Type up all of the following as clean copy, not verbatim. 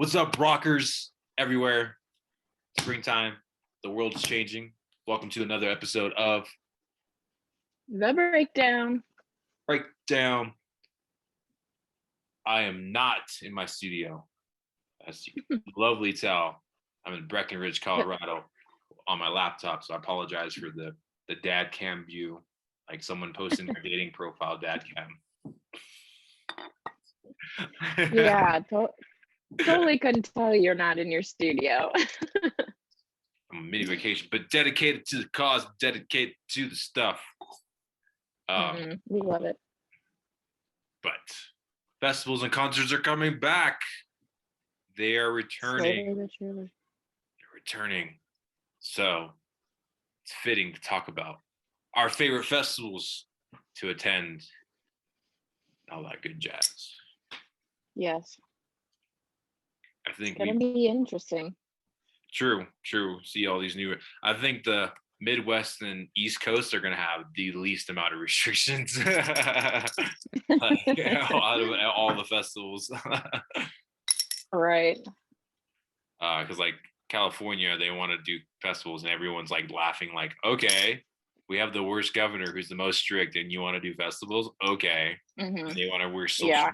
What's up, rockers everywhere? Springtime. The world is changing. Welcome to another episode of The Breakdown. Breakdown. I am not in my studio. As you can lovely tell, I'm in Breckenridge, Colorado on my laptop, so I apologize for the dad cam view, like someone posting their dating profile dad cam. Yeah, totally couldn't tell you're not in your studio. I'm on mini vacation, but dedicated to the cause, dedicated to the stuff. We love it. But festivals and concerts are coming back. They are returning. Slowly but surely. They're returning. So it's fitting to talk about our favorite festivals to attend. All that good jazz. Yes. I think It's gonna be interesting. True. See all these new. I think the Midwest and East Coast are going to have the least amount of restrictions out of all the festivals. Right. Because like California, they want to do festivals and everyone's like laughing, like, okay, we have the worst governor who's the most strict, and you want to do festivals? Okay. Mm-hmm. They want to wear social. Yeah.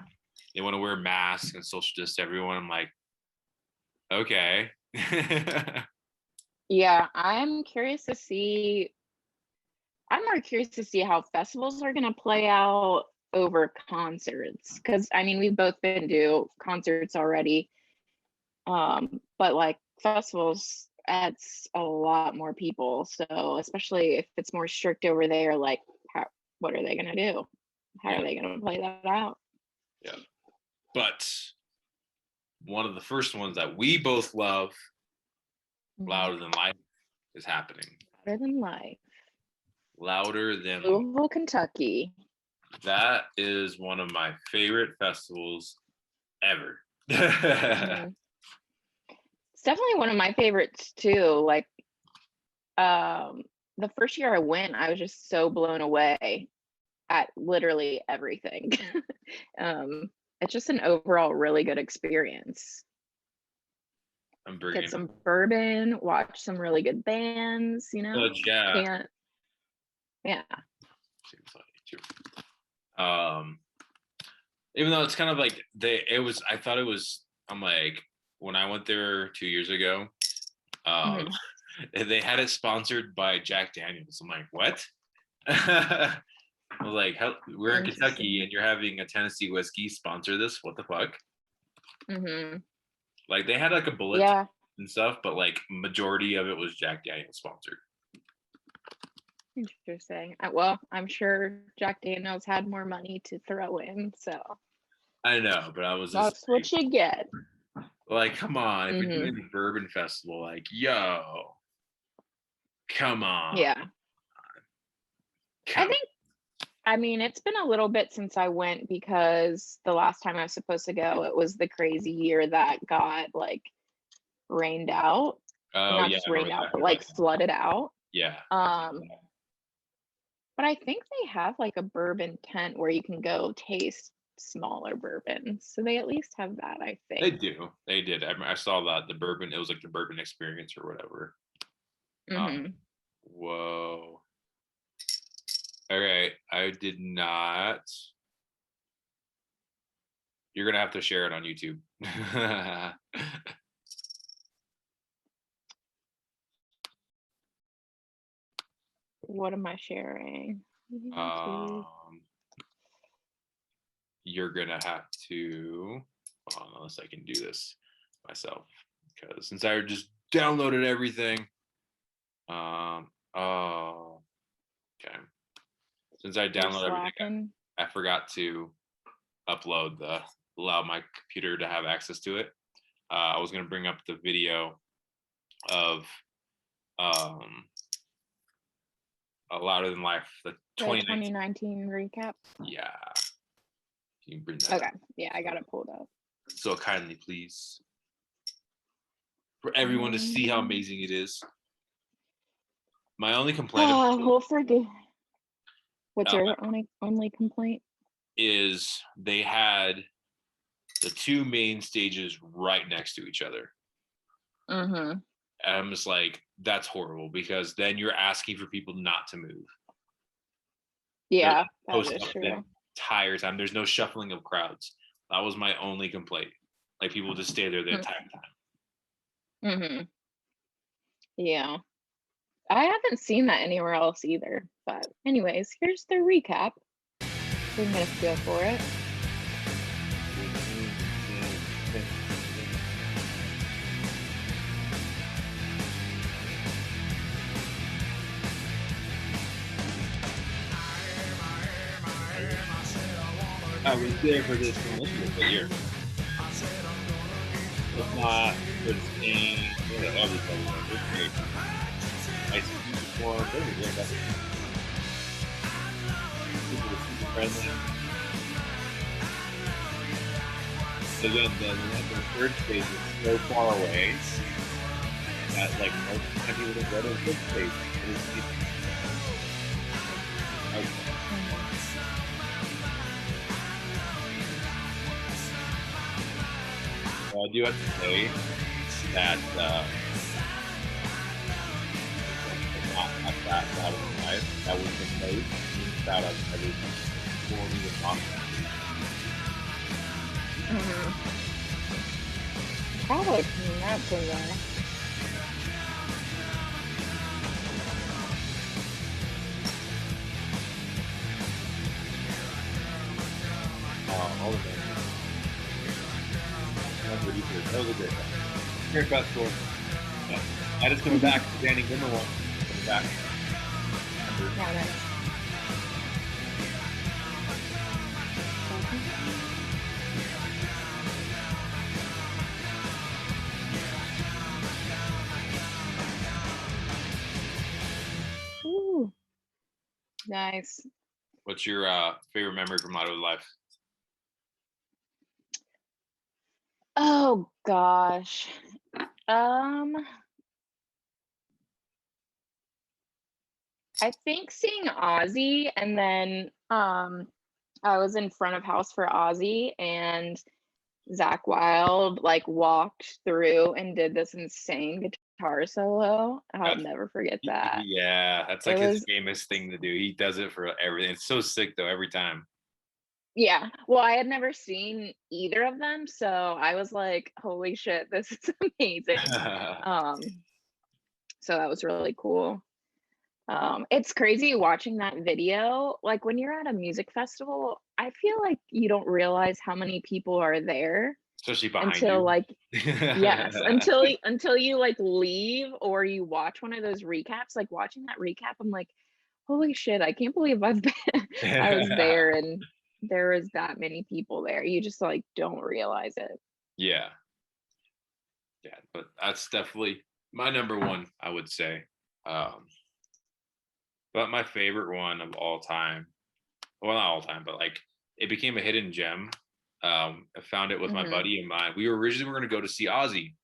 They want to wear masks and social distance everyone. I'm like, okay. Yeah, I'm more curious to see how festivals are going to play out over concerts, because I mean we've both been to concerts already, but like festivals adds a lot more people, so especially if it's more strict over there, like what are they going to do? How are they going to play that out? Yeah, but one of the first ones that we both love, Louder Than Life, is happening. Louder Than Life. Louder Than Louisville, Kentucky. That is one of my favorite festivals ever. It's definitely one of my favorites too. Like the first year I went, I was just so blown away at literally everything. It's just an overall really good experience. Get some bourbon, watch some really good bands, you know. Yeah. Seems like too. Even though it's kind of like I thought it was, I'm like, when I went there 2 years ago, they had it sponsored by Jack Daniels. I'm like, what? I was like, we're in Kentucky and you're having a Tennessee whiskey sponsor this? What the fuck? Like they had like a bullet and stuff, but like majority of it was Jack Daniels sponsored. Interesting. Well, I'm sure Jack Daniels had more money to throw in, so. I know, but I was just. That's what you get. Like, come on, if you're doing the bourbon festival, like, yo, come on. Yeah. I mean, it's been a little bit since I went, because the last time I was supposed to go, it was the crazy year that got like rained out. Not just rained out, but like flooded out. Yeah. But I think they have like a bourbon tent where you can go taste smaller bourbons. So they at least have that, I think. They do. They did. I saw that the bourbon, it was like the bourbon experience or whatever. Whoa. All right. I did not. You're going to have to share it on YouTube. What am I sharing? You're gonna have to, hold on, unless I can do this myself, because since I just downloaded everything. Okay. Since I downloaded everything, I forgot to allow my computer to have access to it. I was gonna bring up the video of a Louder Than Life, the 2019 recap. Yeah. Can you bring that okay up? Yeah, I got it pulled up. So kindly, please, for everyone to see how amazing it is. My only complaint we'll forgive. What's your only complaint? Is they had the two main stages right next to each other. Mm-hmm. And I'm just like, that's horrible, because then you're asking for people not to move. Yeah, that Post is up true. the entire time. There's no shuffling of crowds. That was my only complaint. Like, people just stay there the entire time. Mm-hmm. Yeah. I haven't seen that anywhere else either. But anyways, here's the recap. 3 minutes to go for it. I was there for this one year. It's not pristine. Everything. It's great. I see people everywhere. People are super friendly. Again, the third stage is so far away that like most of the time people don't go to the third stage. I do have to say that not that out of my life. That was the most out of everything for me with Roxx. Probably not so well. All of them. That was a great one. Great festival. Yeah. I just coming back. The Danny Glimmer one. Coming back. Yeah, nice. Ooh. Nice. What's your favorite memory from Out of Life? Oh gosh. I think seeing Ozzy, and then I was in front of house for Ozzy, and Zach Wild like walked through and did this insane guitar solo. I'll never forget that. Yeah, that's like his famous thing to do. He does it for everything. It's so sick though, every time. Yeah. Well, I had never seen either of them, so I was like, holy shit, this is amazing. So that was really cool. It's crazy watching that video. Like when you're at a music festival, I feel like you don't realize how many people are there. Especially behind until you. like yes, until you like leave or you watch one of those recaps. Like watching that recap, I'm like, holy shit, I can't believe I was there and there was that many people there. You just like don't realize it. Yeah, but that's definitely my number one, I would say. But my favorite one of all time, well, not all time, but like it became a hidden gem. I found it with my buddy of mine. We were originally going to go to see Ozzy,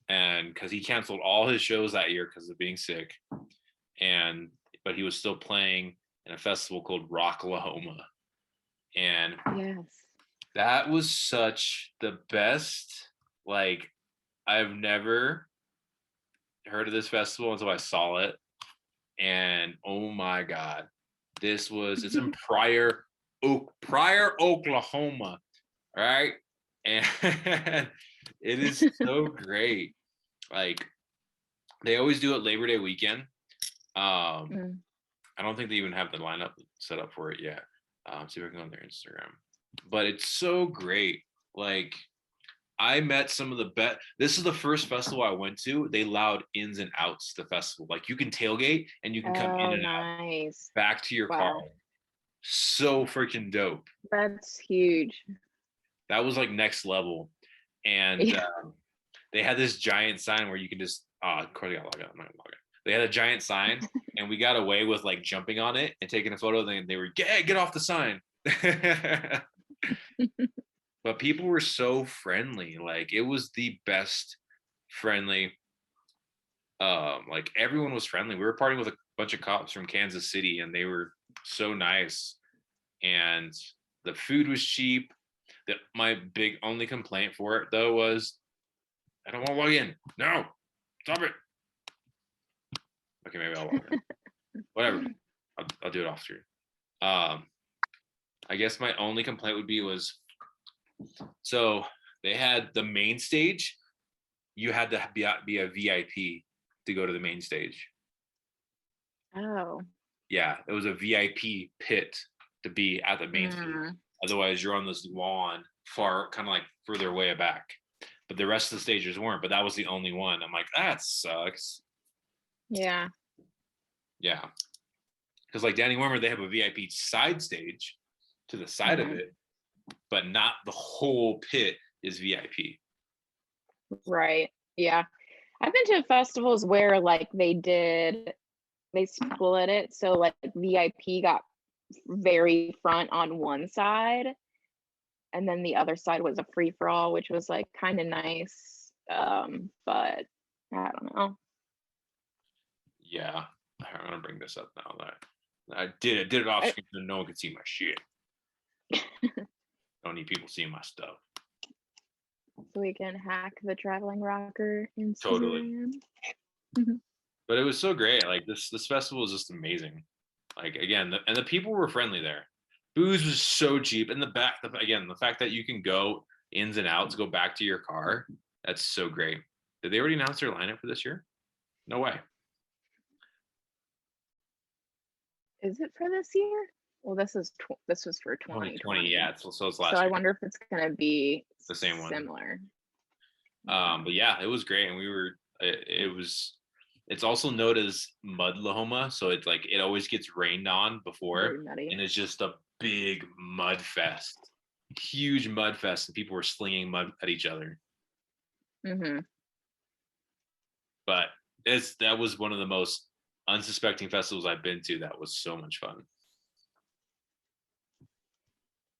and because he canceled all his shows that year because of being sick, but he was still playing in a festival called Rocklahoma, and yes, that was such the best. Like, I've never heard of this festival until I saw it, and oh my god, it's in Pryor, Oklahoma, right? And it is so great. Like, they always do it Labor Day weekend. I don't think they even have the lineup set up for it yet. See if I can go on their Instagram. But it's so great. Like, I met some of the best. This is the first festival I went to. They allowed ins and outs to the festival. Like, you can tailgate and you can come in and out back to your car. So freaking dope. That's huge. That was like next level. And they had this giant sign where you can just of course I got log out. I'm not gonna log out. They had a giant sign and we got away with like jumping on it and taking a photo. And they were get off the sign. But people were so friendly. Like, it was the best friendly. Like, everyone was friendly. We were partying with a bunch of cops from Kansas City, and they were so nice. And the food was cheap. My big only complaint for it though was I don't want to log in. No, stop it. Okay, maybe I'll log in. Whatever. I'll do it off stream. I guess my only complaint would be was so they had the main stage. You had to be a VIP to go to the main stage. Oh. Yeah, it was a VIP pit to be at the main stage. Otherwise, you're on this lawn far, kind of like further away back. But the rest of the stages weren't. But that was the only one. I'm like, that sucks. Yeah. Yeah. Because like Danny Wormer, they have a VIP side stage to the side of it, but not the whole pit is VIP. Right. Yeah. I've been to festivals where like they split it. So like VIP got very front on one side. And then the other side was a free for all, which was like kind of nice. But I don't know. Yeah. I'm gonna bring this up now. That I did it off screen so no one could see my shit. Don't need people seeing my stuff. So we can hack the traveling rocker Instagram. Totally. But it was so great. Like this festival was just amazing. Like again, and the people were friendly there. Booze was so cheap. And the fact that you can go ins and outs, go back to your car, that's so great. Did they already announce their lineup for this year? No way. Is it for this year? Well, this was for 2020. Yeah, so it's last so year. I wonder if it's gonna be the same one. Similar. But yeah, it was great, and it's also known as Mudlahoma, so it's like it always gets rained on before, and it's just a big mud fest, huge mud fest, and people were slinging mud at each other. But that was one of the most unsuspecting festivals I've been to. That was so much fun.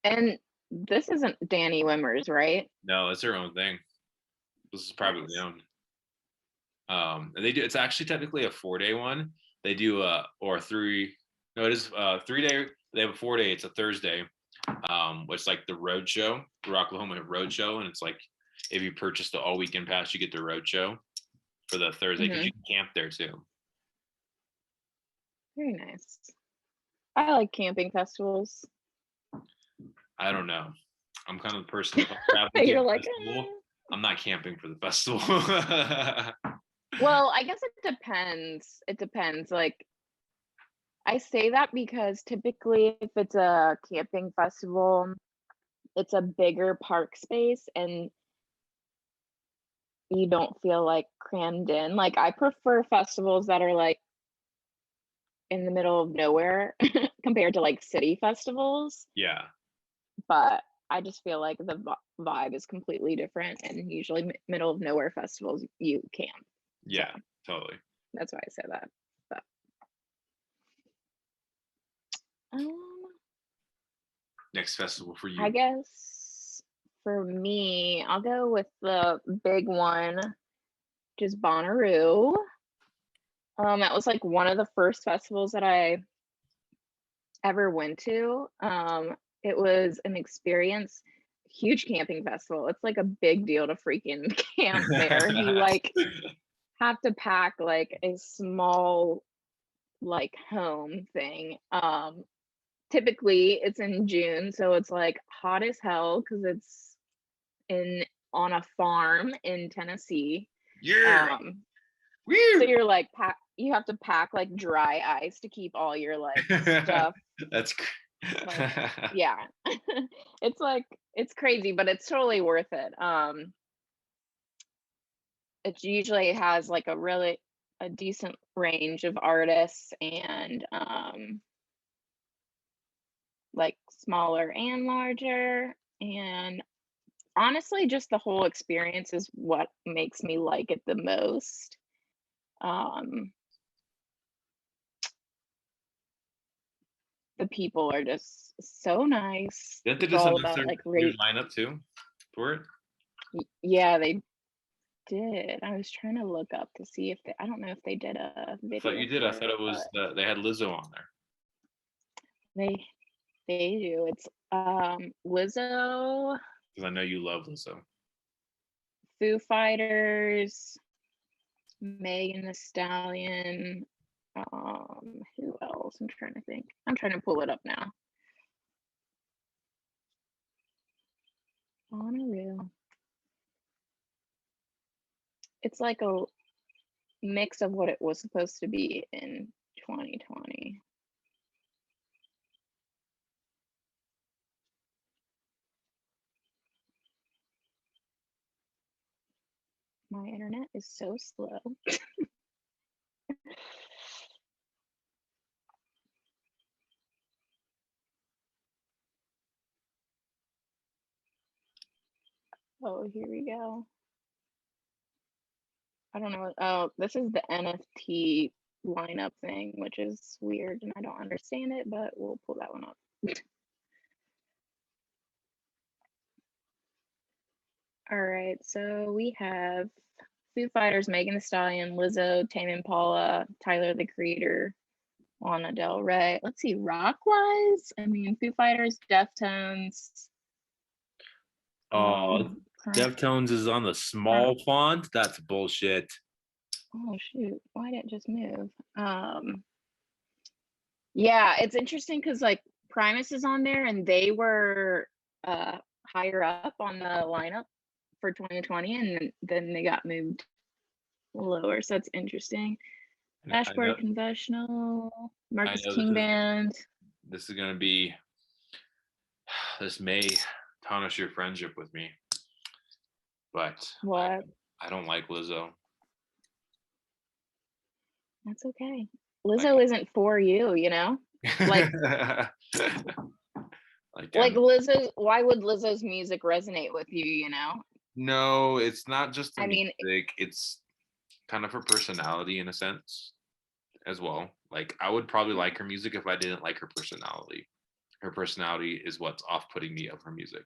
And this isn't Danny Wimmer's, right? No, it's her own thing. This is privately owned. It's actually technically a 4-day one. They do or 3. No, it is 3-day. They have a 4-day. It's a Thursday, which is like the road show, the Rocklahoma road show, and it's like if you purchase the all weekend pass, you get the road show for the Thursday because you can camp there too. Very nice. I like camping festivals. I don't know. I'm kind of the person if I'm traveling to a festival, I'm not camping for the festival. Well, I guess it depends. It depends. Like, I say that because typically if it's a camping festival, it's a bigger park space and you don't feel like crammed in. Like, I prefer festivals that are like in the middle of nowhere compared to like city festivals. Yeah. But I just feel like the vibe is completely different, and usually middle of nowhere festivals you camp. Yeah, so, totally. That's why I say that. But next festival for you? I guess for me, I'll go with the big one, which is Bonnarooo. That was like one of the first festivals that I ever went to. It was an experience, huge camping festival. It's like a big deal to freaking camp there. You like have to pack like a small like home thing. Typically it's in June, so it's like hot as hell because it's on a farm in Tennessee. Yeah. So you're like you have to pack like dry ice to keep all your like stuff. That's like, yeah. it's crazy, but it's totally worth it. It usually has like a decent range of artists and like smaller and larger, and honestly just the whole experience is what makes me like it the most. The people are just so nice. Didn't they just announce their lineup too for it? Yeah, they did. I was trying to look up to see if I don't know if they did a video. I thought you did. I thought it was they had Lizzo on there. They do. It's Lizzo, Because I know you love Lizzo. Foo Fighters, Megan Thee Stallion. Who else? I'm trying to think. I'm trying to pull it up now. Bonnarooo. It's like a mix of what it was supposed to be in 2020. My internet is so slow. Oh, here we go. I don't know. Oh, this is the NFT lineup thing, which is weird and I don't understand it, but we'll pull that one up. All right, so we have Foo Fighters, Megan Thee Stallion, Lizzo, Tame Impala, Tyler the Creator, Lana Del Rey. Let's see, rock-wise, I mean, Foo Fighters, Deftones. Oh, Deftones is on the small font? That's bullshit. Oh shoot, why did it just move? Yeah, it's interesting because like Primus is on there and they were higher up on the lineup for 2020 and then they got moved lower, so that's interesting. Dashboard Confessional, Marcus King Band. This is gonna be, this may tarnish your friendship with me, but what? I don't like Lizzo. That's okay. Lizzo isn't for you, you know? Like, like Lizzo, why would Lizzo's music resonate with you, you know? No, it's not just the I mean, music, it's kind of her personality in a sense as well. Like, I would probably like her music if I didn't like her personality. Her personality is what's off-putting me of her music.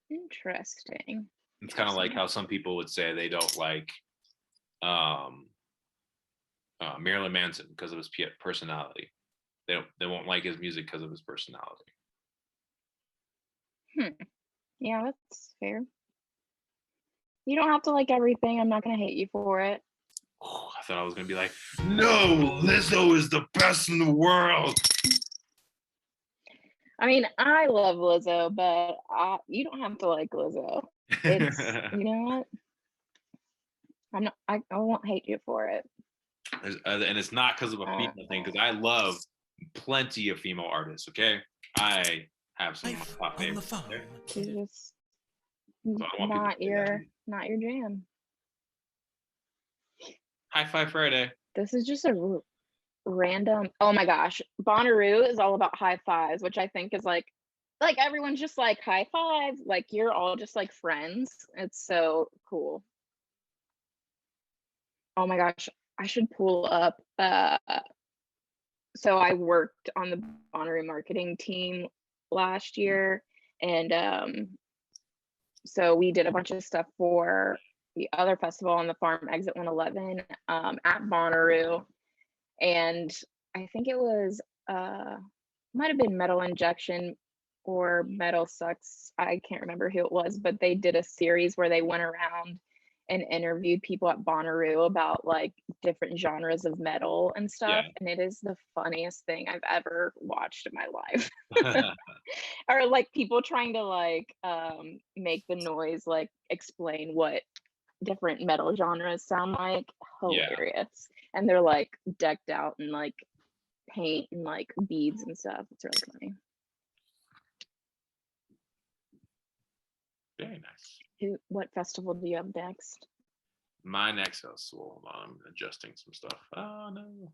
Interesting. It's kind of like how some people would say they don't like Marilyn Manson because of his personality. They won't like his music because of his personality. Yeah, that's fair. You don't have to like everything. I'm not gonna hate you for it. Oh, I thought I was gonna be like, no, Lizzo is the best in the world. I mean, I love Lizzo, but you don't have to like Lizzo. It's you know what? I won't hate you for it. And it's not because of a female thing, because I love plenty of female artists. Okay, I have some of my top favorites. Okay? Just not your jam. High Five Friday. This is just a random. Oh my gosh, Bonnarooo is all about high fives, which I think is like everyone's just like high five, like you're all just like friends. It's so cool. Oh my gosh, I should pull up. So I worked on the Bonnarooo marketing team last year, and so we did a bunch of stuff for the other festival on the Farm Exit 111 at Bonnarooo, and I think it was might have been Metal Injection or Metal Sucks. I can't remember who it was, but they did a series where they went around and interviewed people at Bonnarooo about like different genres of metal and stuff. Yeah. And it is the funniest thing I've ever watched in my life. Or like people trying to like make the noise like explain what different metal genres sound like. Hilarious. Yeah. And they're like decked out in like paint and like beads and stuff. It's really funny. Very nice. What festival do you have next? My next festival, I'm adjusting some stuff. Oh no.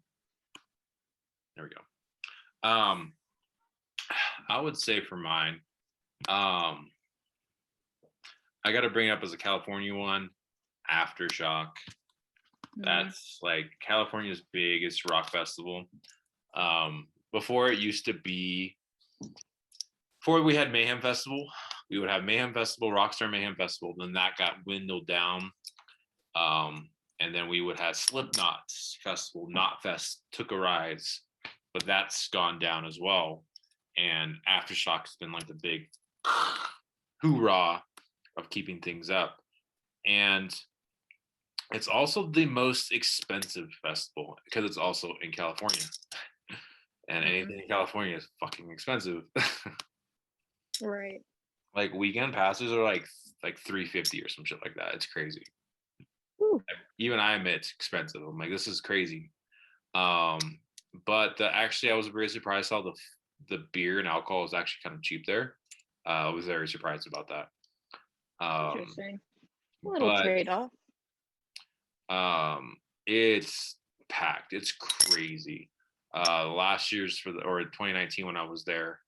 There we go. I would say for mine, I got to bring it up as a California one, Aftershock. That's like California's biggest rock festival. Before it used to be, before we had Mayhem Festival, we would have Mayhem Festival, Rockstar Mayhem Festival. Then that got dwindled down. And then we would have Slipknot's Festival, Knotfest took a rise, but that's gone down as well. And Aftershock has been like the big hoorah of keeping things up. And it's also the most expensive festival because it's also in California. And anything in California is fucking expensive. Right. Like weekend passes are like $350 or some shit like that. It's crazy. Ooh. Even I admit it's expensive. I'm like, this is crazy. But actually, I was very surprised how the beer and alcohol is actually kind of cheap there. I was very surprised about that. Interesting. A little But trade-off. it's packed. It's crazy. Last year's or 2019 when I was there,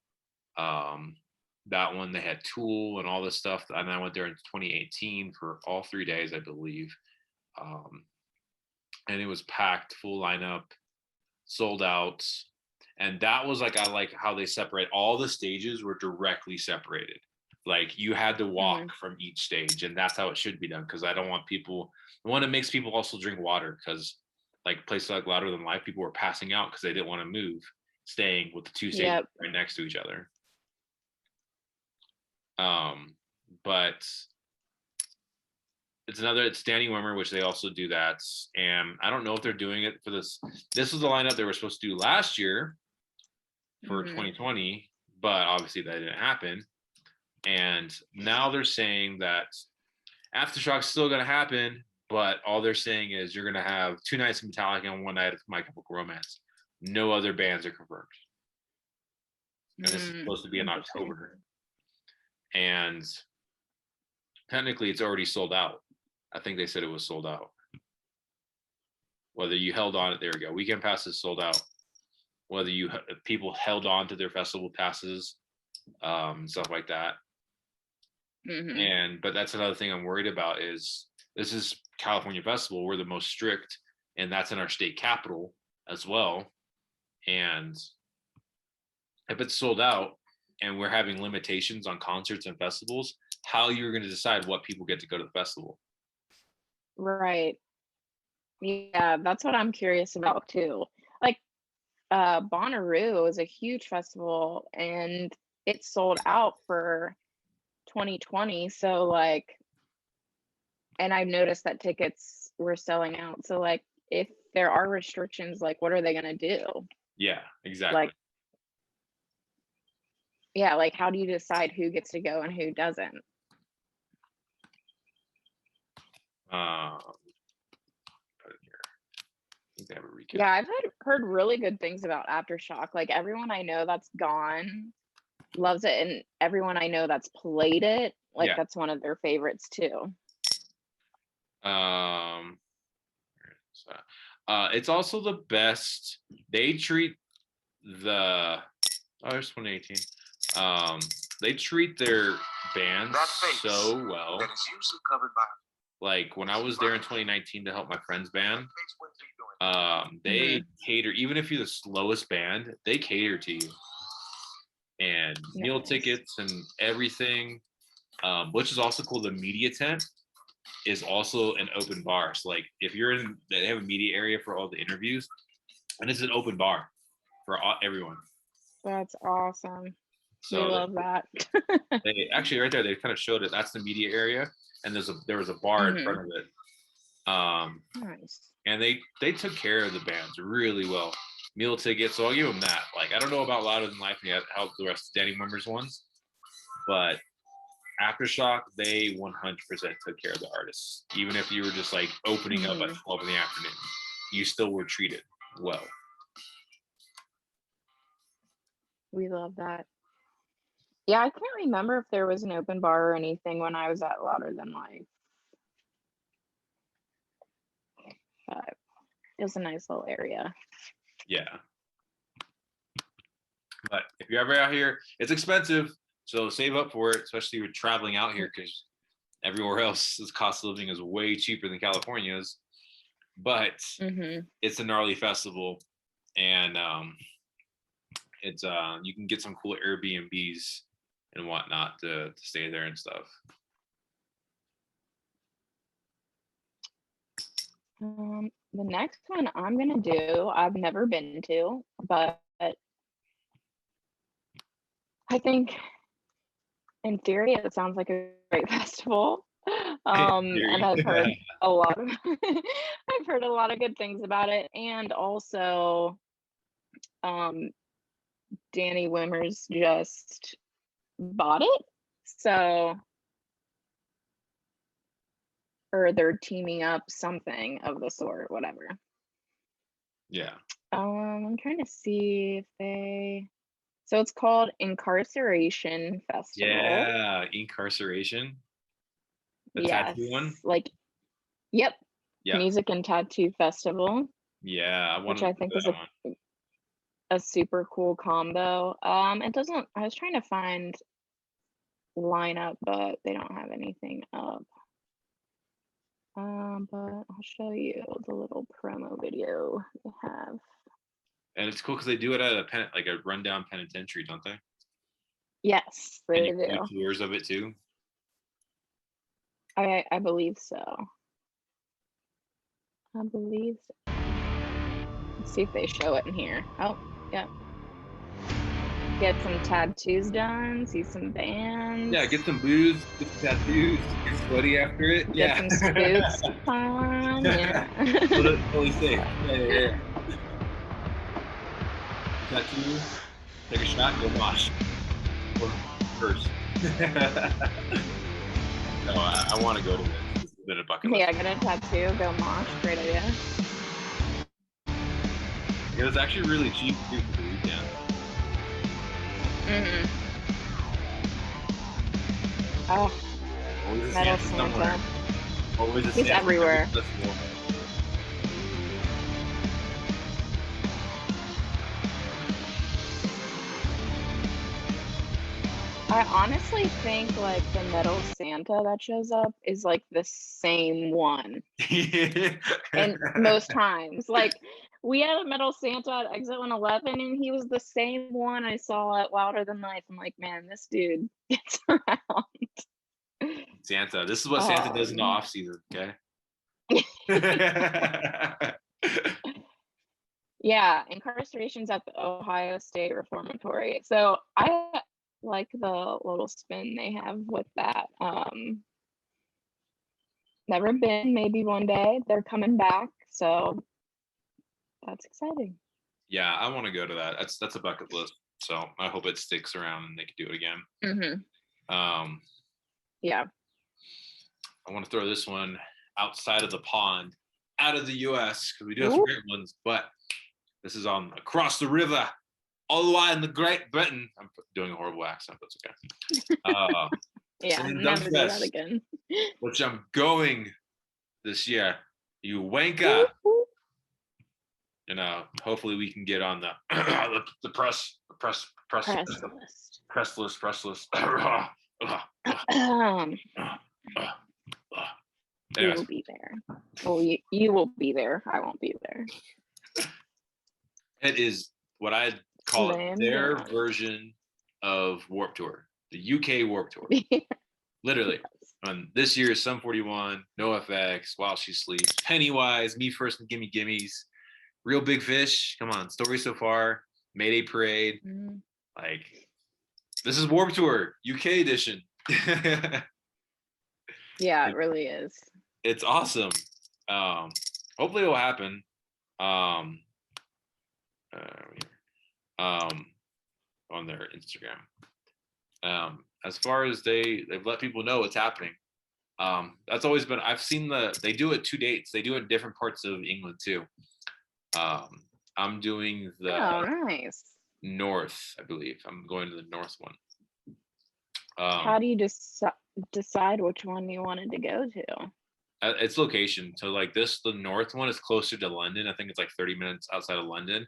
that one they had Tool and all this stuff, and I went there in 2018 for all 3 days, I believe. And it was packed, full lineup, sold out. And that was like, I like how they separate. All the stages were directly separated. Like you had to walk from each stage, and that's how it should be done. Because I don't want people. One, it makes people also drink water because, like places like Louder Than Life, people were passing out because they didn't want to move, staying with the two stages right next to each other. But it's Danny Wimmer, which they also do that. And I don't know if they're doing it for this. This was the lineup they were supposed to do last year for 2020, but obviously that didn't happen. And now they're saying that Aftershock's still going to happen, but all they're saying is you're going to have 2 nights of Metallica and 1 night of My Chemical Romance. No other bands are confirmed. And this is supposed to be in October. And technically it's already sold out. I think they said it was sold out. Whether you held on it, there we go. Weekend passes sold out. Whether people held on to their festival passes, stuff like that. But that's another thing I'm worried about is this is California Festival. We're the most strict, and that's in our state capital as well. And if it's sold out and we're having limitations on concerts and festivals, how you're going to decide what people get to go to the festival? Right. Yeah, that's what I'm curious about too. Like Bonnarooo is a huge festival and it sold out for 2020. So like, and I've noticed that tickets were selling out. So like, if there are restrictions, like what are they gonna do? Yeah, exactly. Like, yeah, like how do you decide who gets to go and who doesn't? Put it here. I think they have a recap. Yeah, I've heard really good things about Aftershock. Like everyone I know that's gone loves it, and everyone I know that's played it, like that's one of their favorites too. It's also the best. They treat there's 2018. They treat their bands so well. That is usually covered by. Like when I was there in 2019 to help my friend's band, they cater. Even if you're the slowest band, they cater to you. And meal tickets and everything, which is also cool. The media tent is also an open bar. So like if you're in, they have a media area for all the interviews, and it's an open bar for everyone. That's awesome. So we love that. They actually right there they kind of showed it. That's the media area, and there was a bar in front of it. Nice. And they took care of the bands really well. Meal tickets, so I'll give them that. Like I don't know about Louder Than Life and how the rest of Danny Wimmer's ones, but Aftershock, they 100% took care of the artists. Even if you were just like opening up at 12 in the afternoon, you still were treated well. We love that. Yeah, I can't remember if there was an open bar or anything when I was at Louder Than Life. But it was a nice little area. Yeah. But if you're ever out here, it's expensive. So save up for it, especially with traveling out here because everywhere else, the cost of living is way cheaper than California's. But it's a gnarly festival. And it's you can get some cool Airbnbs and whatnot to stay there and stuff. The next one I'm gonna do, I've never been to, but I think In theory, it sounds like a great festival. And Theory. I've heard a lot of I've heard a lot of good things about it. And also, um, Danny Wimmers just bought it. So, or they're teaming up, something of the sort, whatever. Yeah. I'm trying to see if they. So it's called Incarceration Festival. Yeah. Incarceration. The Yes. tattoo one. Like, yep. Yeah. Music and Tattoo Festival, Yeah. which I think is a super cool combo. It doesn't. I was trying to find lineup, but they don't have anything up. But I'll show you the little promo video they have. And it's cool because they do it at a rundown penitentiary, don't they? Yes, And they you can do. do tours of it too. I believe so. I believe so. Let's see if they show it in here. Oh, yeah. Get some tattoos done, see some bands. Yeah, get some booze, get some tattoos, get sweaty after it. Get some spooks on. Yeah. Totally safe. Yeah. Tattoo, take a shot, go mosh. Or first. No, I want to go to this. This has been a bucket list. Yeah, get a tattoo, go mosh. Great idea. It was actually really cheap too for the weekend. Oh, Always a Metal Santa somewhere. Santa. Always a He's Santa everywhere. festival. I honestly think like the Metal Santa that shows up is like the same one. And most times, like we had a Metal Santa at Exit 111 and he was the same one I saw at Louder Than Life. I'm like, man, this dude gets around. Santa. This is what Santa does in the off season, okay? Yeah, incarceration's at the Ohio State Reformatory. So I like the little spin they have with that. Never been, maybe one day. They're coming back, so that's exciting. Yeah, I want to go to that. That's a bucket list. So I hope it sticks around and they can do it again. Yeah. I want to throw this one outside of the pond, out of the US, because we do have some great ones, but this is on across the river, all the way in the Great Britain. I'm doing a horrible accent, but it's okay. Yeah, Slamdunk never do that Fest, again. which I'm going this year. You wanker. You know, hopefully we can get on the the press list. You will be there. Well, you will be there. I won't be there. It is what I call their version of Warped Tour, the UK Warped Tour. Literally. This year is Sum 41, NoFX, While She Sleeps, Pennywise, Me First and Gimme Gimmes, Real Big Fish. Come on, Story So Far, Mayday Parade. Like, this is Warped Tour, UK edition. Yeah, it really is. It's awesome. Hopefully it will happen. On their Instagram. As far as they've let people know what's happening. That's always been, I've seen they do it 2 dates. They do it in different parts of England too. I'm doing the nice. north, I believe. I'm going to the north one. How do you decide which one you wanted to go to? It's location. So like the north one is closer to London. I think it's like 30 minutes outside of London.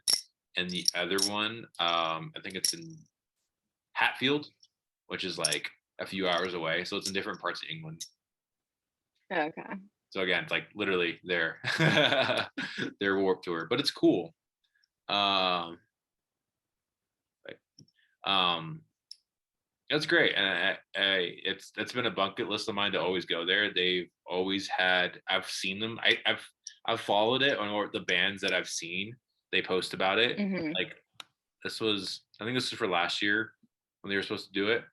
And the other one, I think it's in Hatfield, which is like a few hours away. So it's in different parts of England. Okay. So again, it's like literally their Warped Tour, but it's cool. That's great, and it's been a bucket list of mine to always go there. They've always had. I've seen them. I've followed it on the bands that I've seen. They post about it. Like I think this was for last year when they were supposed to do it.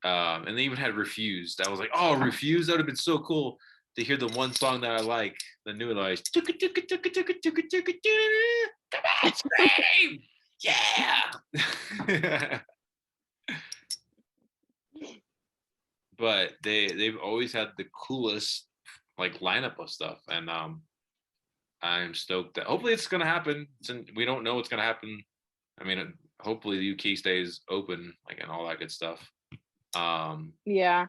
And they even had Refused. I was like, oh, Refused, that would have been so cool to hear the one song that I like, the new like come on, scream! Yeah. But they've always had the coolest like lineup of stuff, and I'm stoked that hopefully it's gonna happen. Since we don't know what's gonna happen. I mean, hopefully the UK stays open, like, and all that good stuff. Yeah.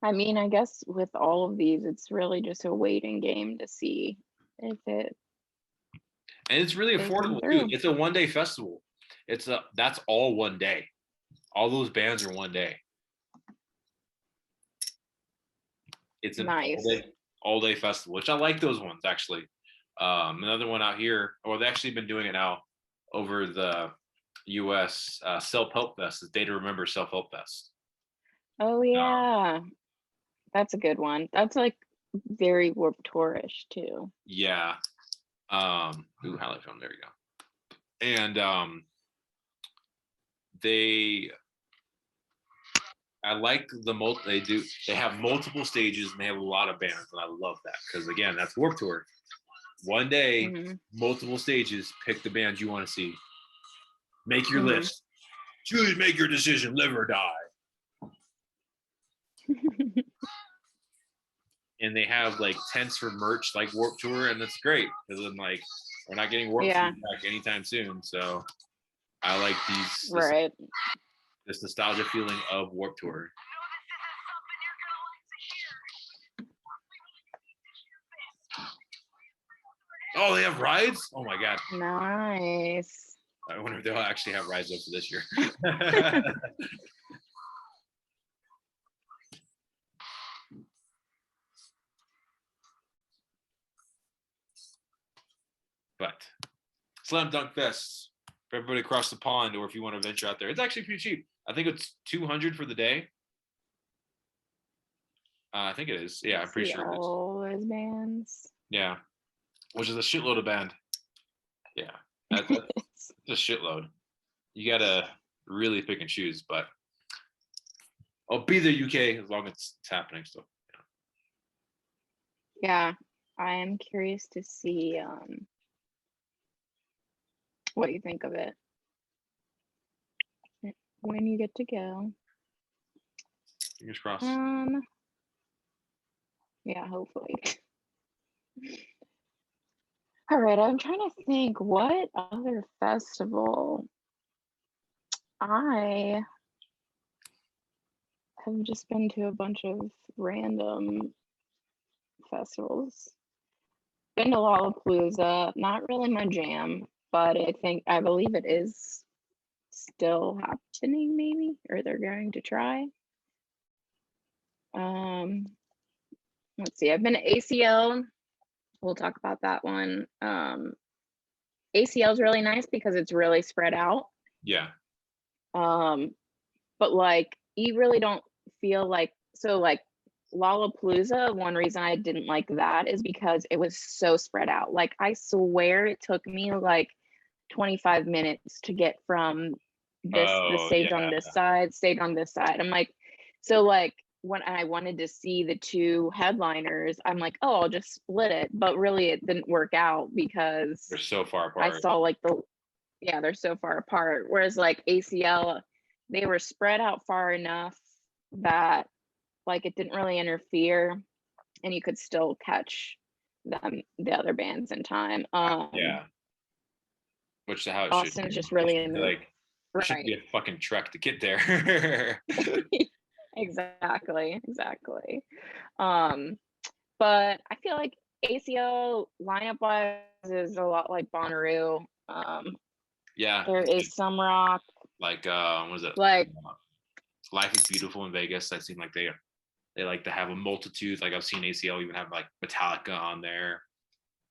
I mean, I guess with all of these, it's really just a waiting game to see if And it's really they come affordable too. through. It's a 1 day festival. That's all 1 day. All those bands are 1 day. It's an Nice. all day festival, which I like those ones actually. Another one out here, or they've actually been doing it now over the US Self Help Fest, is Day to Remember Self Help Fest. Oh yeah, that's a good one. That's like very Warped Tourish too. Yeah. Highlight film, there we go. And I like they have multiple stages and they have a lot of bands, and I love that because again, that's Warped Tour. 1 day, multiple stages, pick the bands you want to see. Make your list. Choose, make your decision, live or die. And they have like tents for merch like Warped Tour, and that's great because then like we're not getting Warped Tour back anytime soon. So I like this nostalgia feeling of Warped Tour. Oh, they have rides? Oh my god. Nice. I wonder if they'll actually have rides up for this year. But Slamdunk Fest for everybody across the pond, or if you want to venture out there, it's actually pretty cheap. I think it's $200 for the day. I think it is. Yeah, I'm pretty sure it is. All those bands. Yeah, which is a shitload of band. Yeah, that's a shitload. You gotta really pick and choose, but I'll be there, UK, as long as it's happening still. Yeah, I am curious to see what you think of it when you get to go. Fingers crossed. Yeah, hopefully. All right, I'm trying to think what other festival I have just been to a bunch of random festivals. Been to Lollapalooza, not really my jam, but I believe it is still happening maybe, or they're going to try. Let's see, I've been to ACL. We'll talk about that one. ACL is really nice because it's really spread out. Yeah. But like you really don't feel like Lollapalooza, one reason I didn't like that is because it was so spread out. Like I swear it took me like 25 minutes to get from the stage on this side. I'm like, so like when I wanted to see the two headliners, I'm like, oh, I'll just split it. But really it didn't work out because they're so far apart. I saw like they're so far apart. Whereas like ACL, they were spread out far enough that like it didn't really interfere and you could still catch the other bands in time. Yeah. Which is how it Austin's should be. Just really in like it should be a fucking trek to get there. Exactly. But I feel like ACL lineup wise is a lot like Bonnarooo. Yeah. There is some rock. Like what is it? Like Life is Beautiful in Vegas. I seem like they like to have a multitude. Like I've seen ACL even have like Metallica on there,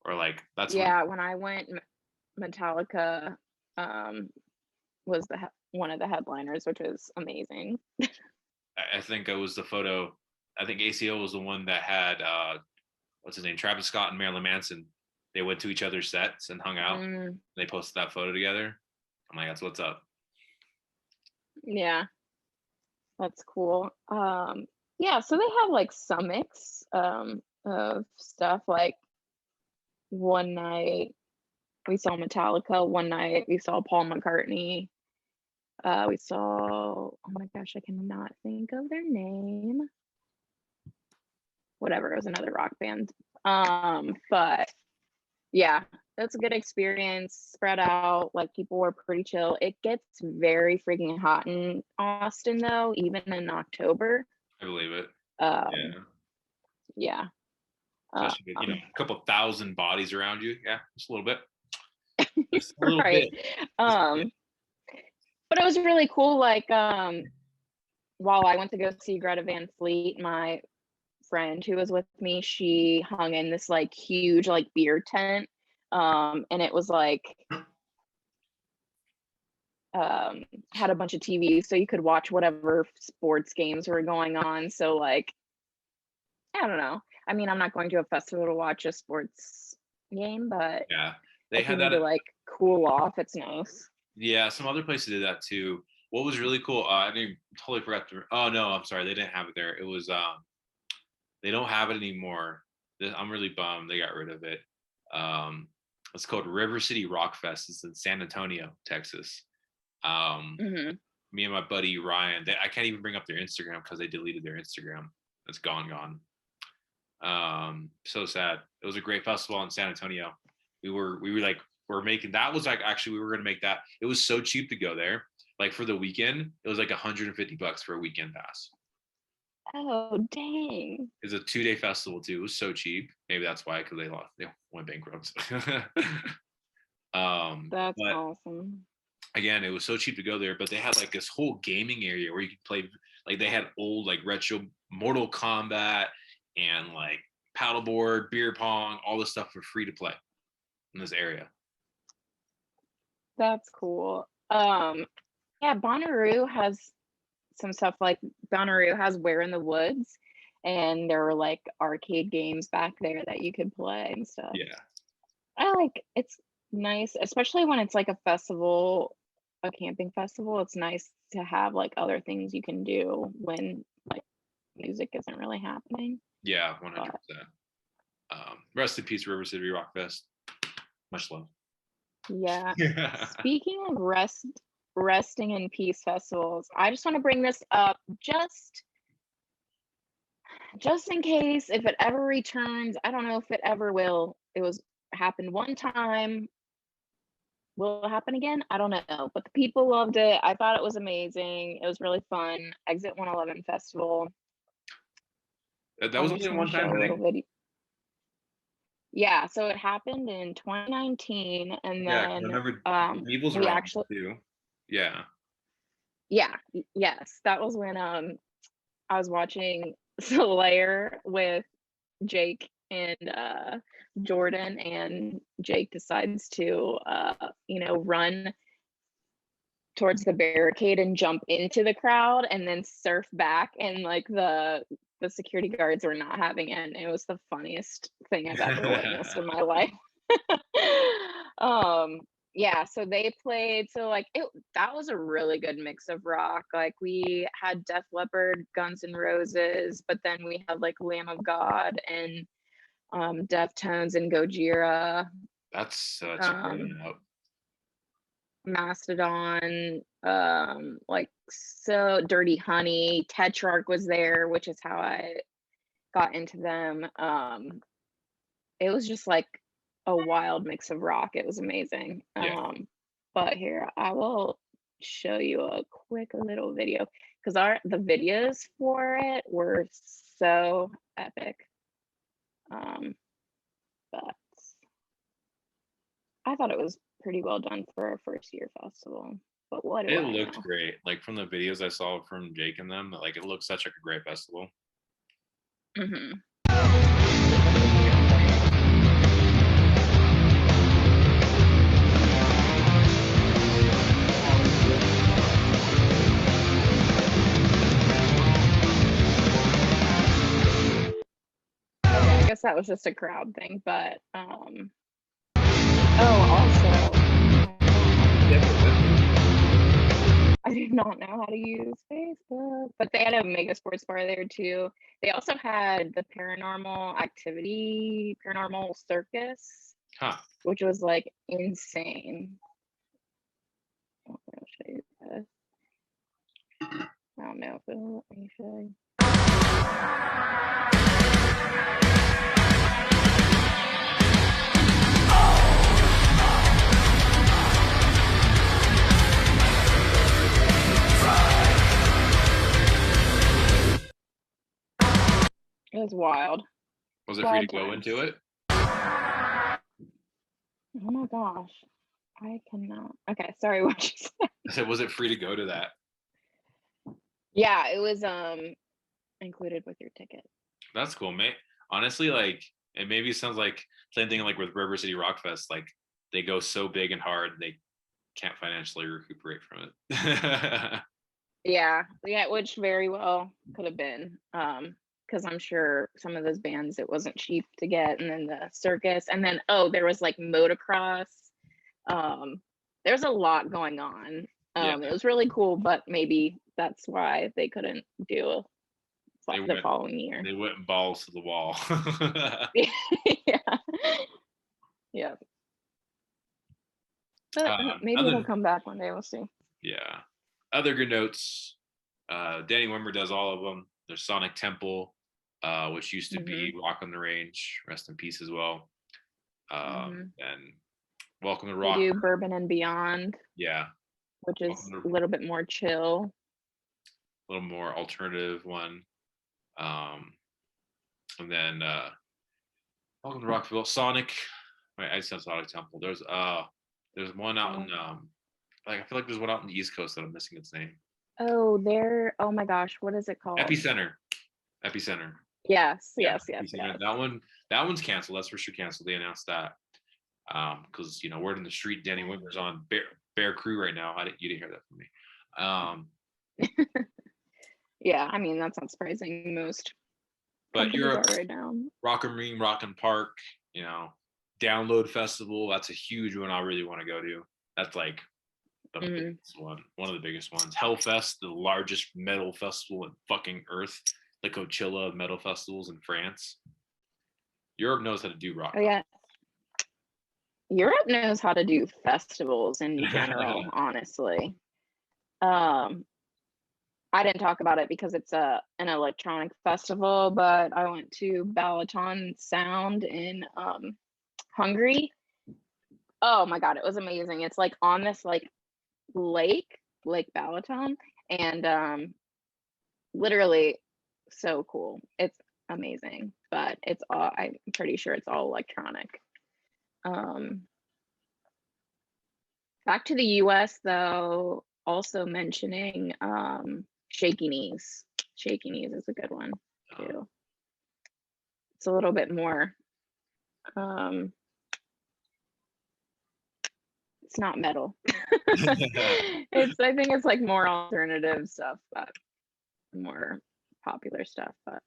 or like that's when I went, Metallica was one of the headliners, which was amazing. I think it was the photo. I think ACL was the one that had what's his name, Travis Scott and Marilyn Manson. They went to each other's sets and hung out. They posted that photo together. I'm like, that's what's up. Yeah. That's cool. Yeah, so they have like some mix of stuff. Like one night we saw Metallica, one night we saw Paul McCartney. We saw, oh my gosh, I cannot think of their name. Whatever, it was another rock band. But yeah, that's a good experience, spread out, like people were pretty chill. It gets very freaking hot in Austin though, even in October. I believe it. Um, Yeah. yeah. Especially with, you know, a couple thousand bodies around you. Yeah, just a little bit. Just a little Right. bit. But it was really cool. Like, while I went to go see Greta Van Fleet, my friend who was with me, she hung in this like huge like beer tent. And it was like had a bunch of TVs, so you could watch whatever sports games were going on. So like, I don't know. I mean, I'm not going to a festival to watch a sports game, but Yeah, they if you had need that. to like cool off, it's nice. Yeah, some other places did that too. What was really cool, I didn't totally forgot to. Oh no, I'm sorry, they didn't have it there. It was they don't have it anymore. I'm really bummed they got rid of it. It's called River City Rock Fest. It's in San Antonio, Texas. Me and my buddy Ryan, I can't even bring up their Instagram because they deleted their Instagram. It's gone. So sad. It was a great festival in San Antonio. We were like, we're making, that was like, actually we were going to make that. It was so cheap to go there. Like for the weekend, it was like $150 for a weekend pass. Oh dang. It's a 2-day festival too. It was so cheap. Maybe that's why, because they went bankrupt. That's awesome. Again, it was so cheap to go there, but they had like this whole gaming area where you could play, like they had old like retro Mortal Kombat and like paddleboard, beer pong, all this stuff for free to play in this area. That's cool. Yeah, Bonnarooo has some stuff. Like Bonnarooo has Where in the Woods, and there were like arcade games back there that you could play and stuff. Yeah, I like, it's nice, especially when it's like a festival, a camping festival. It's nice to have like other things you can do when like music isn't really happening. Yeah, 100%. Rest in peace, River City Rock Fest. Much love. Yeah. Speaking of resting in peace festivals, I just want to bring this up just in case, if it ever returns. I don't know if it ever will. It was happened one time. Will it happen again? I don't know, but the people loved it. I thought it was amazing. It was really fun. Exit 111 Festival. That was only one time thing? Yeah, so it happened in 2019, and then Evil's we around actually too. Yeah. Yeah, yes, that was when I was watching Slayer with Jake and Jordan, and Jake decides to run towards the barricade and jump into the crowd and then surf back, and like the security guards were not having it. And it was the funniest thing I've ever witnessed in my life. Yeah, so they played, so like that was a really good mix of rock. Like we had Def Leppard, Guns N' Roses, but then we had like Lamb of God and Deftones and Gojira. That's such a good note. Mastodon, like so Dirty Honey, Tetrarch was there, which is how I got into them. It was just like a wild mix of rock. It was amazing. Yeah. But here I will show you a quick little video, because the videos for it were so epic. But I thought it was pretty well done for a first year festival. But what do it I looked know? great. Like from the videos I saw from Jake and them, like it looked such like a great festival. I guess that was just a crowd thing, but also I did not don't know how to use Facebook, but they had a mega sports bar there too. They also had the paranormal circus, Huh. which was like insane. I'll show you this. I don't know if it'll let me show you. It was wild. Was it free to Wild go times. into it? Oh my gosh. I cannot. Okay, sorry, what you said. I said, was it free to go to that? Yeah, it was included with your ticket. That's cool, mate. Honestly, like, it maybe sounds like same thing like with River City Rock Fest. Like, they go so big and hard, they can't financially recuperate from it. Yeah, which very well could have been. Because I'm sure some of those bands it wasn't cheap to get, and then the circus, and then there was like motocross. There's a lot going on. It was really cool, but maybe that's why they couldn't do the following year. They went balls to the wall. Yeah. But maybe it'll come back one day. We'll see. Yeah. Other good notes. Danny Wimmer does all of them. There's Sonic Temple, which used to be Rock on the Range. Rest in peace as well. And Welcome to Rock. We do Bourbon and Beyond. Yeah. Which is a little bit more chill. A little more alternative one. And then Welcome to Rockville. Sonic. Wait, I said Sonic Temple. There's one out in I feel like there's one out in the East Coast that I'm missing its name. Oh, oh my gosh, what is it called? Epicenter. Yes. That one's canceled. That's for sure canceled. They announced that. Because word in the street, Danny Wimmer's on Bear Crew right now. You didn't hear that from me. Yeah, I mean that's not surprising. Most but Europe right now. Rock and Ring, Rock and Park, Download Festival. That's a huge one I really want to go to. That's like the biggest one of the biggest ones. Hellfest, the largest metal festival in fucking Earth, the Coachella of metal festivals in France. Europe knows how to do rock. Oh yeah. Europe knows how to do festivals in general, honestly. I didn't talk about it because it's an electronic festival, but I went to Balaton Sound in Hungary. Oh my god, it was amazing. It's like on this like Lake Balaton, and literally so cool. It's amazing, but I'm pretty sure it's all electronic. Back to the US though, also mentioning Shaky Knees. Shaky Knees is a good one too. It's a little bit more it's not metal. I think it's like more alternative stuff, but more popular stuff. But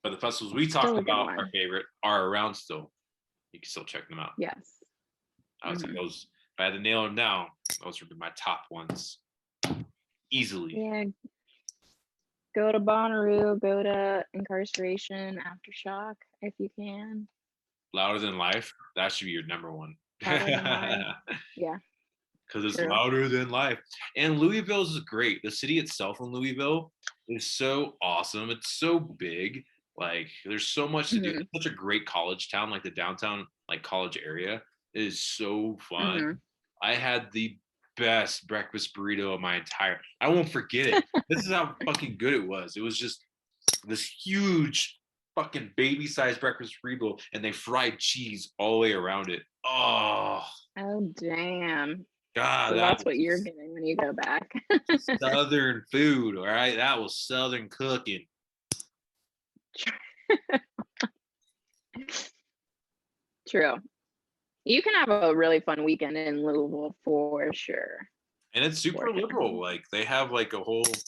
the festivals we talked about, our favorite, are around still. You can still check them out. Yes. I would say those, if I had to nail them down, those would be my top ones. Easily. Yeah. Go to Bonnarooo, go to Incarceration, Aftershock, if you can. Louder Than Life, that should be your number one. Yeah. Because it's louder than life. And Louisville is great. The city itself in Louisville is so awesome. It's so big. Like, there's so much to do. It's such a great college town, like the downtown, like college area. It is so fun. I had the best breakfast burrito of my entire. I won't forget it. This is how fucking good it was. It was just this huge fucking baby-sized breakfast burrito, and they fried cheese all the way around it. Oh damn. God, so that's what you're getting when you go back. Southern food, all right? That was Southern cooking. True. You can have a really fun weekend in Louisville for sure. And it's super liberal. Like, they have like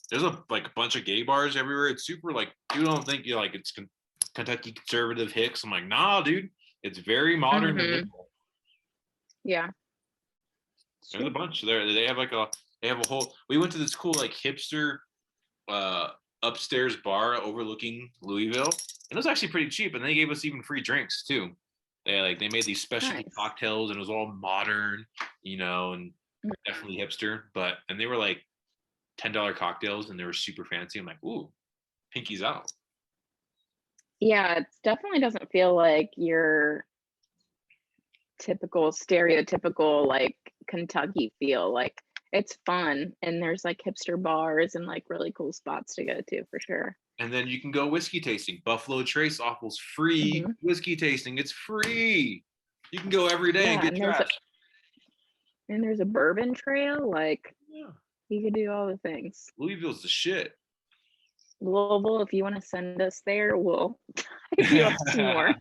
there's a bunch of gay bars everywhere. It's super like, you don't think you're like it's Kentucky conservative hicks. I'm like, nah, dude. It's very modern and liberal. Yeah. There's a bunch there. They have like They have a whole. We went to this cool like hipster upstairs bar overlooking Louisville, and it was actually pretty cheap. And they gave us even free drinks too. They made these specialty Nice. cocktails, and it was all modern, and definitely hipster. And they were like $10 cocktails, and they were super fancy. I'm like, ooh, pinkies out. Yeah, it definitely doesn't feel like your typical stereotypical like Kentucky feel. Like it's fun and there's like hipster bars and like really cool spots to go to for sure. And then you can go whiskey tasting. Buffalo Trace offers free whiskey tasting. It's free. You can go every day and get trash. And there's a bourbon trail. Like, yeah. You could do all the things. Louisville's the shit. Louisville, if you want to send us there, we'll hype you up some more.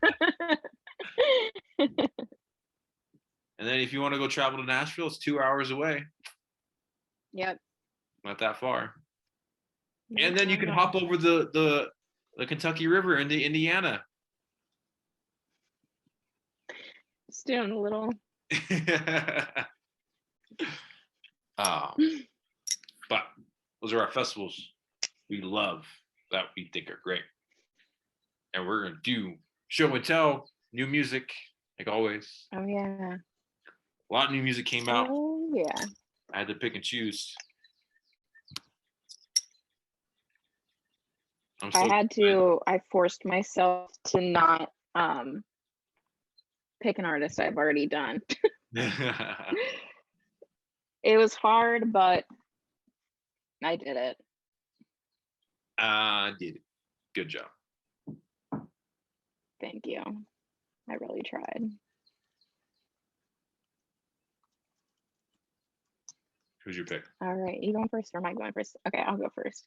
And then if you want to go travel to Nashville, it's 2 hours away. Yep. Not that far. And then you can hop over the Kentucky River into Indiana. Just doing a little. But those are our festivals we love that we think are great. And we're gonna do show and tell, new music, like always. Oh yeah. A lot of new music came out. Oh yeah. I had to pick and choose. I forced myself to not pick an artist I've already done. It was hard, but I did it. I did it. Good job. Thank you. I really tried. Who's your pick? All right, you going first or am I going first? Okay, I'll go first.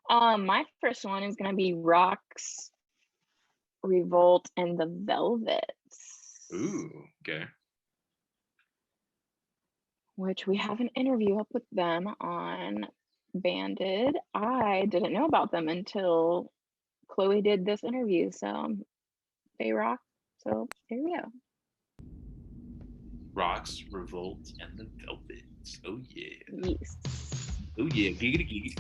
My first one is gonna be Roxx, Revolt, and the Velvets. Ooh, okay. Which we have an interview up with them on Banded. I didn't know about them until Chloe did this interview, so they rock. So here we go. Roxx, Revolt, and the Velvets. Oh yeah. Yes. Oh yeah. Giggity giggity.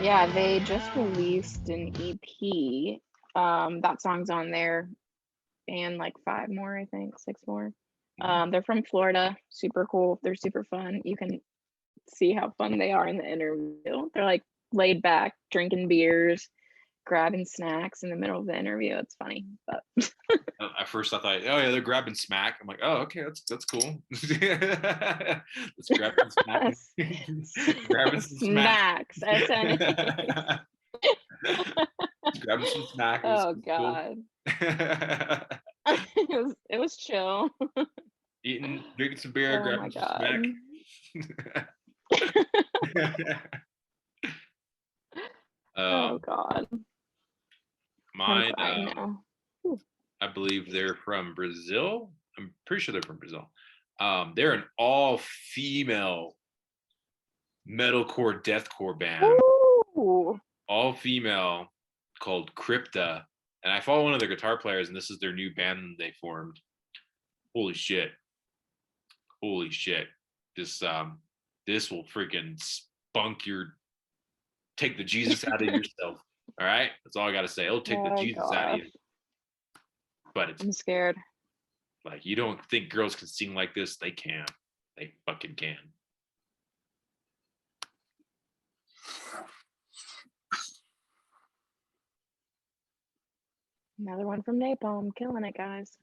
Yeah, they just released an EP. That song's on there, and like 5 more, I think, 6 more. They're from Florida, super cool. They're super fun. You can see how fun they are in the interview. They're like laid back, drinking beers, grabbing snacks in the middle of the interview. It's funny, but at first I thought, oh yeah, they're grabbing smack. I'm like, oh okay, that's cool. Let's grab some smack. Grabbing some snacks. Grabbing some snacks. Oh god. Cool. it was chill. Drinking some beer, grabbing some smack. Oh god. Mine, I believe they're from Brazil. I'm pretty sure they're from Brazil. They're an all-female metalcore, deathcore band. Ooh. All female, called Crypta. And I follow one of their guitar players, and this is their new band they formed. Holy shit. This will freaking take the Jesus out of yourself. All right, that's all I gotta say. It'll take the Jesus out of you. But I'm scared. Like, you don't think girls can sing like this? They can. They fucking can. Another one from Napalm, killing it, guys.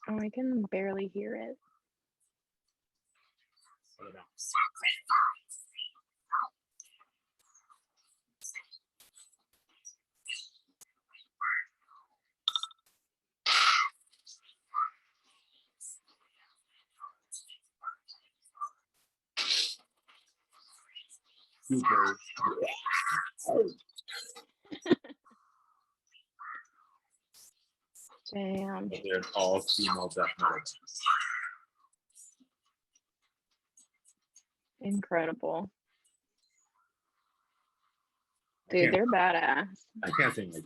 Oh, I can barely hear it. Super. Damn. But they're all female death metal. Incredible. Dude, they're badass. I can't sing like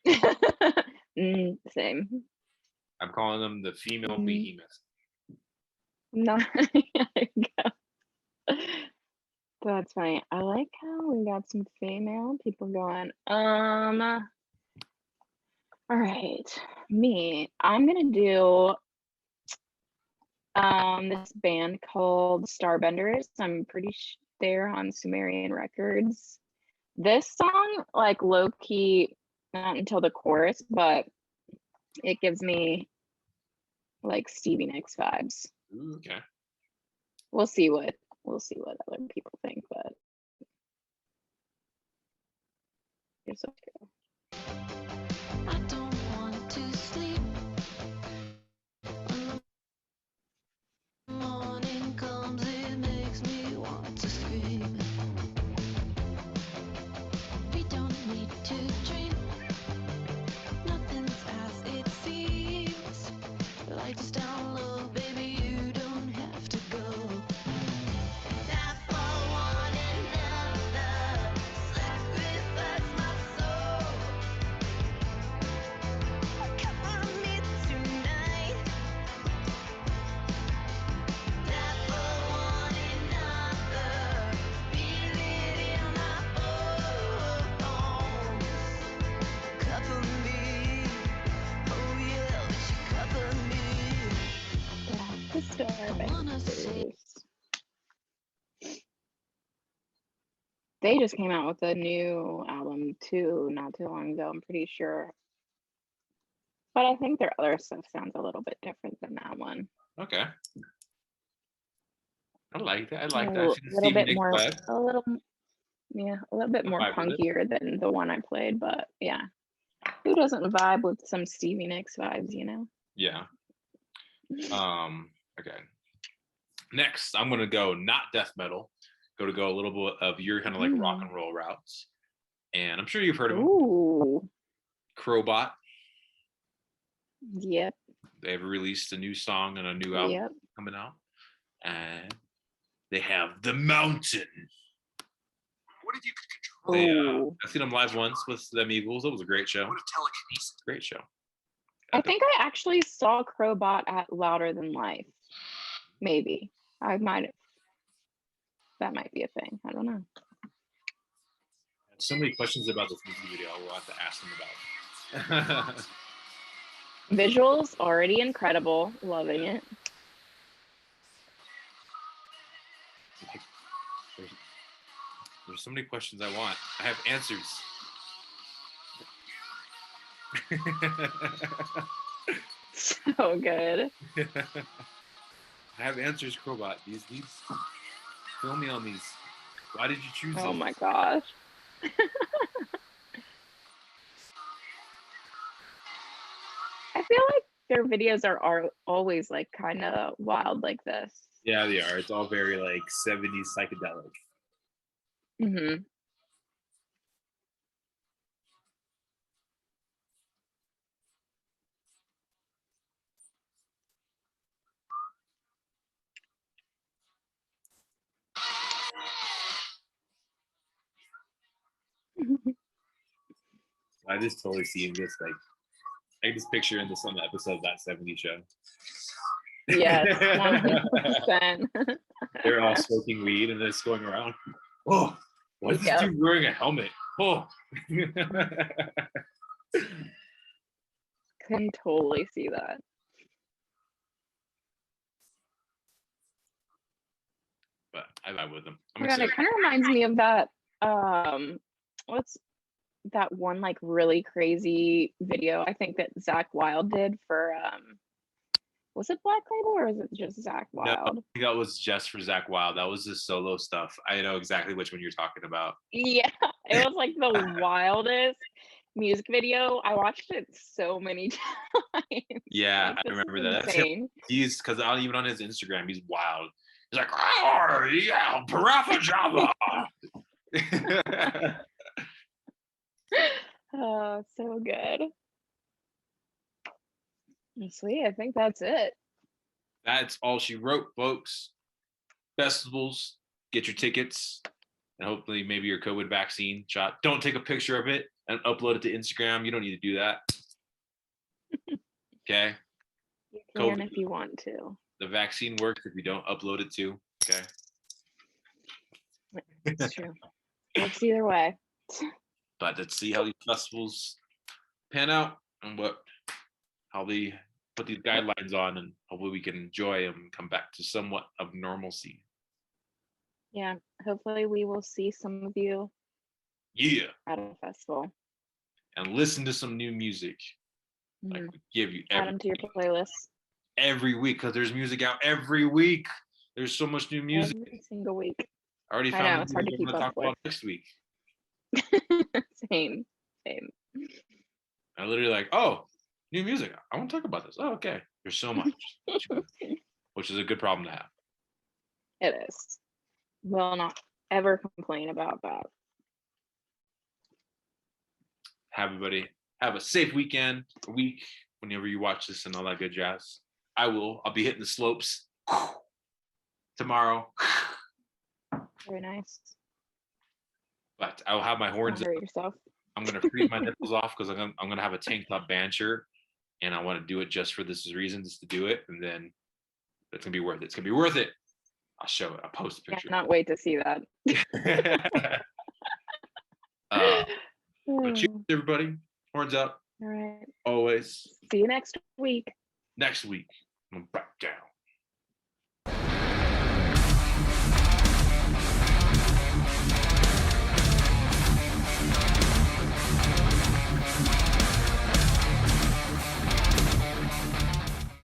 that. Same. I'm calling them the female behemoth. No, that's funny. I like how we got some female people going. All right, me. I'm gonna do this band called Starbenders. I'm pretty sure they're on Sumerian Records. This song, like low key, not until the chorus, but it gives me like Stevie Nicks vibes. Ooh, okay. We'll see what other people think, but here's what I don't want to sleep. When the morning comes, it makes me want to scream. We don't need to dream. Nothing's as it seems. Lights down low, baby, you don't have to go. Not for one another. Sacrifice my soul. Cover me tonight. Not for one another. Feel it in my bones. Cover me. Oh yeah, but you cover me. the Starbenders. They just came out with a new album too, not too long ago, I'm pretty sure. But I think their other stuff sounds a little bit different than that one. Okay. I like that. I A like that. little, Stevie little bit Nicks more, vibe. a little bit I more vibe with it. punkier than the one I played. But yeah, who doesn't vibe with some Stevie Nicks vibes, you know? Yeah. Okay. Next, I'm gonna go not death metal. Go a little bit of your kind of like rock and roll routes. And I'm sure you've heard of them. Ooh, Crobot. yep, They've released a new song and a new album yep. coming out. And they have The Mountain. What if you could control Ooh. I've seen them live once with them Eagles. It was a great show. what if telekinesis? Great show. I think I actually saw Crobot at Louder Than Life. Maybe. I might have. That might be a thing. I don't know. So many questions about this music video. We'll have to ask them about. Visuals already incredible. Loving it. There's so many questions I want. I have answers. So good. I have answers, Crobot. These fill me on these. Why did you choose Oh these? my gosh. I feel like their videos are always like kind of wild like this. Yeah, they are. It's all very like 70s psychedelic. Mm-hmm. I just totally see him just like, I just picture in this on the episode of that 70s show. Yes, 100%. They're all smoking weed and just going around. Oh, Why is this Yep. dude wearing a helmet? Oh. Can totally see that. But I vibe with him. I'm Oh my God, excited. it kind of reminds me of that. What's that one like really crazy video? I think that Zach Wild did for was it Black Label or was it just Zach No, I Wild? think that was just for Zach Wild. That was his solo stuff. I know exactly which one you're talking about. Yeah, it was like the wildest music video. I watched it so many times. Yeah, Like, I this is remember that. That's him. insane. He's because even on his Instagram, he's wild. He's like, oh yeah, Parafa Java. Oh, so good. Sweet, I think that's it. That's all she wrote, folks. Festivals, get your tickets, and hopefully maybe your COVID vaccine shot. Don't take a picture of it and upload it to Instagram. You don't need to do that. Okay. You can COVID. if you want to. The vaccine works if you don't upload it too. Okay. It's true. Works either way. But let's see how these festivals pan out and how they put these guidelines on, and hopefully we can enjoy them and come back to somewhat of normalcy. Yeah, hopefully we will see some of you Yeah. at a festival. And listen to some new music. Like Mhm. we give you Add them to your playlist every week, because there's music out every week. There's so much new music. every single week. I already I found know, it's hard to what keep I'm gonna up talk about next week. Same. I literally like, oh, new music. I want to talk about this. Oh, okay. There's so much, which is a good problem to have. It is. Will not ever complain about that. Everybody have a safe weekend, week, whenever you watch this and all that good jazz. I'll be hitting the slopes tomorrow. Very nice. But I'll have my Don't horns up. hurt yourself. I'm gonna freeze my nipples off because I'm gonna have a tank top band shirt, and I want to do it just for this reason, just to do it, and then it's gonna be worth it. It's gonna be worth it. I'll show it. I'll post a Yeah, picture. not wait to see that. But cheers, everybody. Horns up. All right. Always. See you next week. Next week, I'm back down.